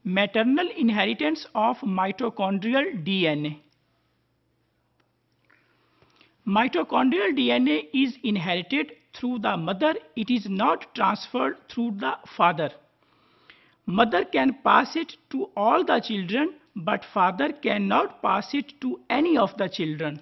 Maternal inheritance of mitochondrial DNA. Mitochondrial DNA is inherited through the mother. It is not transferred through the father. Mother can pass it to all the children, but father cannot pass it to any of the children.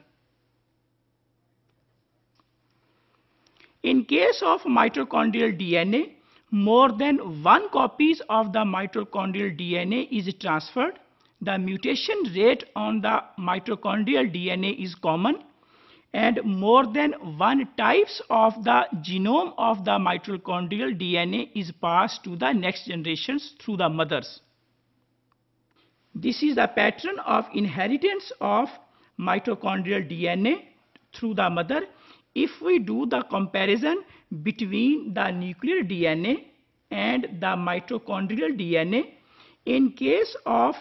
In case of mitochondrial DNA, more than one copies of the mitochondrial DNA is transferred. The mutation rate on the mitochondrial DNA is common, and more than one types of the genome of the mitochondrial DNA is passed to the next generations through the mothers. This is the pattern of inheritance of mitochondrial DNA through the mother. If we do the comparison between the nuclear DNA and the mitochondrial DNA, in case of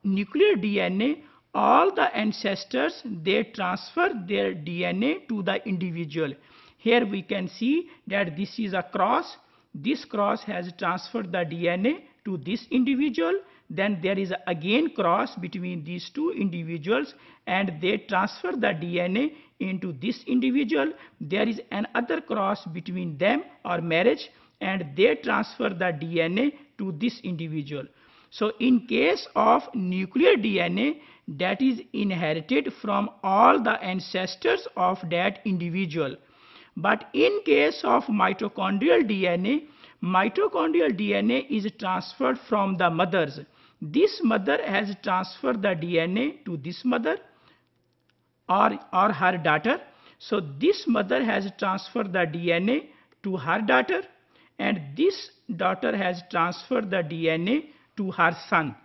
nuclear DNA, all the ancestors, they transfer their DNA to the individual. Here we can see that this is a cross. This cross has transferred the DNA to this individual. Then there is again cross between these two individuals, and they transfer the DNA into this individual. There is another cross between them or marriage, and they transfer the DNA to this individual. So in case of nuclear DNA, that is inherited from all the ancestors of that individual. But in case of mitochondrial DNA is transferred from the mothers. This mother has transferred the DNA to this mother or her daughter. So this mother has transferred the DNA to her daughter, and this daughter has transferred the DNA to her son.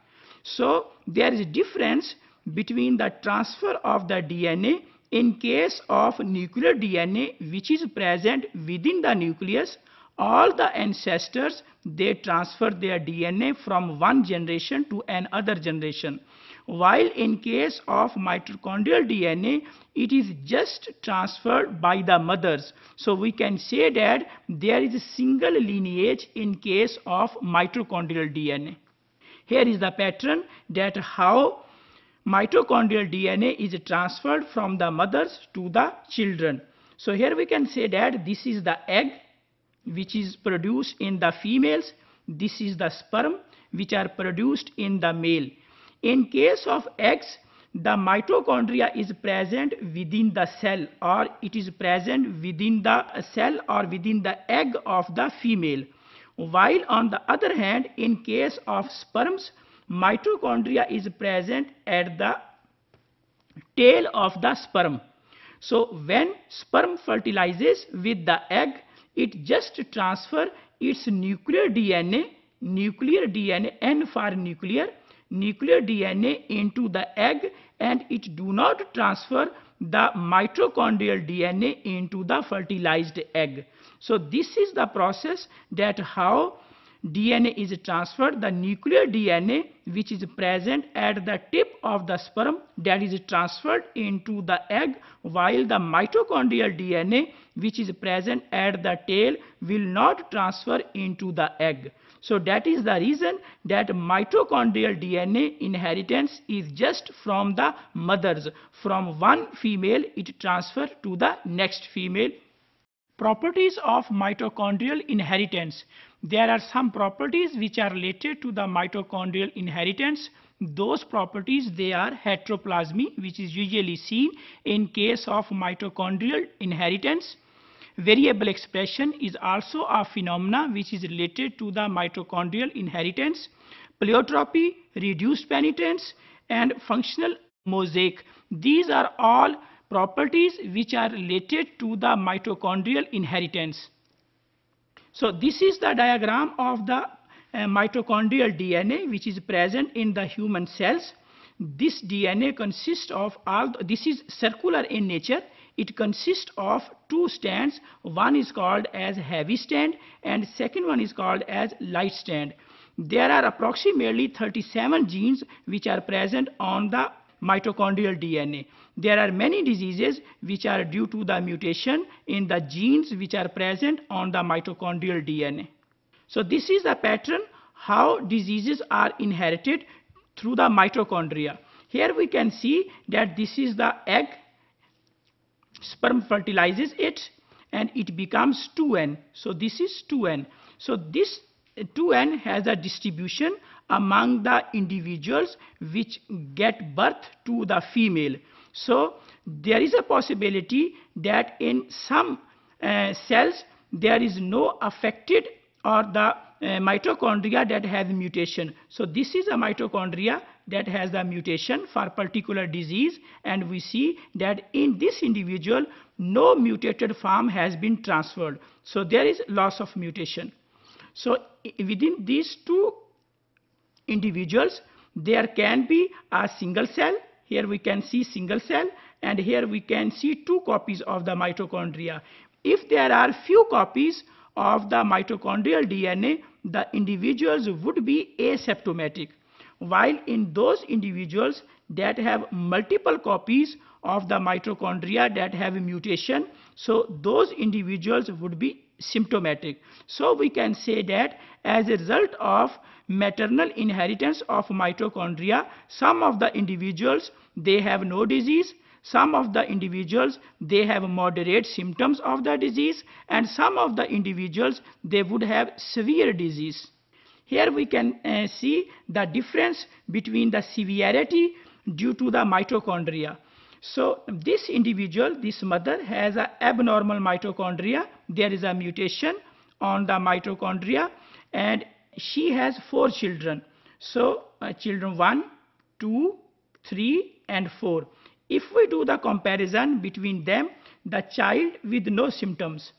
So there is a difference between the transfer of the DNA in case of nuclear DNA, which is present within the nucleus. All the ancestors, they transfer their DNA from one generation to another generation. While in case of mitochondrial DNA, it is just transferred by the mothers. So we can say that there is a single lineage in case of mitochondrial DNA. Here is the pattern that how mitochondrial DNA is transferred from the mothers to the children. So here we can say that this is the egg which is produced in the females. This is the sperm which are produced in the male. In case of eggs, the mitochondria is present within the cell, or it is present within the cell or within the egg of the female. While on the other hand, in case of sperms, mitochondria is present at the tail of the sperm. So when sperm fertilizes with the egg, it just transfer its nuclear DNA, N for nuclear DNA into the egg, and it do not transfer the mitochondrial DNA into the fertilized egg. So this is the process that how DNA is transferred. The nuclear DNA which is present at the tip of the sperm, that is transferred into the egg, while the mitochondrial DNA which is present at the tail will not transfer into the egg. So that is the reason that mitochondrial DNA inheritance is just from the mothers. From one female it transfer to the next female. Properties of mitochondrial inheritance. There are some properties which are related to the mitochondrial inheritance. Those properties, they are heteroplasmy, which is usually seen in case of mitochondrial inheritance. Variable expression is also a phenomena which is related to the mitochondrial inheritance. Pleiotropy, reduced penetrance, and functional mosaic. These are all properties which are related to the mitochondrial inheritance. So this is the diagram of the mitochondrial DNA which is present in the human cells. This DNA consists of this is circular in nature. It consists of two strands. One is called as heavy strand and second one is called as light strand. There are approximately 37 genes which are present on the mitochondrial DNA. There are many diseases which are due to the mutation in the genes which are present on the mitochondrial DNA. So this is the pattern how diseases are inherited through the mitochondria. Here we can see that this is the egg, sperm fertilizes it and it becomes 2n. So this is 2n. So this 2n has a distribution among the individuals which get birth to the female. So there is a possibility that in some cells there is no affected or the mitochondria that has mutation. So this is a mitochondria that has the mutation for particular disease, and we see that in this individual no mutated form has been transferred. So there is loss of mutation. So within these two individuals there can be a single cell. Here we can see single cell, and here we can see two copies of the mitochondria. If there are few copies of the mitochondrial DNA, the individuals would be asymptomatic, while in those individuals that have multiple copies of the mitochondria that have a mutation, so those individuals would be symptomatic. So we can say that as a result of maternal inheritance of mitochondria, some of the individuals they have no disease, some of the individuals they have moderate symptoms of the disease, and some of the individuals they would have severe disease. Here we can see the difference between the severity due to the mitochondria. So this individual, this mother, has an abnormal mitochondria. There is a mutation on the mitochondria, and she has 4 children. So children 1, 2, 3 and 4. If we do the comparison between them, the child with no symptoms,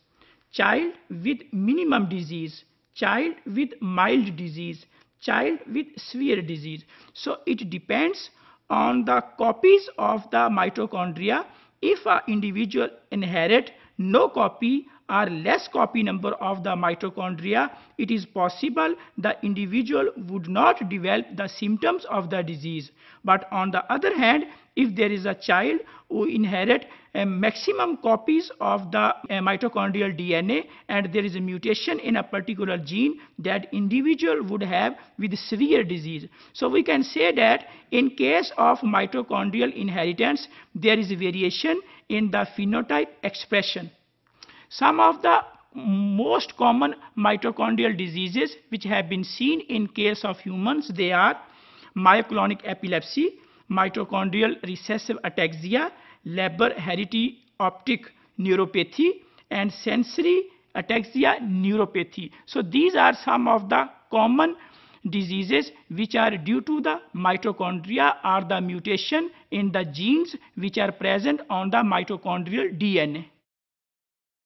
child with minimum disease, child with mild disease, child with severe disease. So it depends on the copies of the mitochondria. If an individual inherit no copy or less copy number of the mitochondria, it is possible the individual would not develop the symptoms of the disease. But on the other hand, if there is a child who inherit a maximum copies of the mitochondrial DNA and there is a mutation in a particular gene, that individual would have with severe disease. So we can say that in case of mitochondrial inheritance, there is a variation in the phenotype expression. Some of the most common mitochondrial diseases which have been seen in case of humans, they are myoclonic epilepsy, mitochondrial recessive ataxia, Leber-Heritage optic neuropathy, and sensory ataxia neuropathy. So these are some of the common diseases which are due to the mitochondria or the mutation in the genes which are present on the mitochondrial DNA.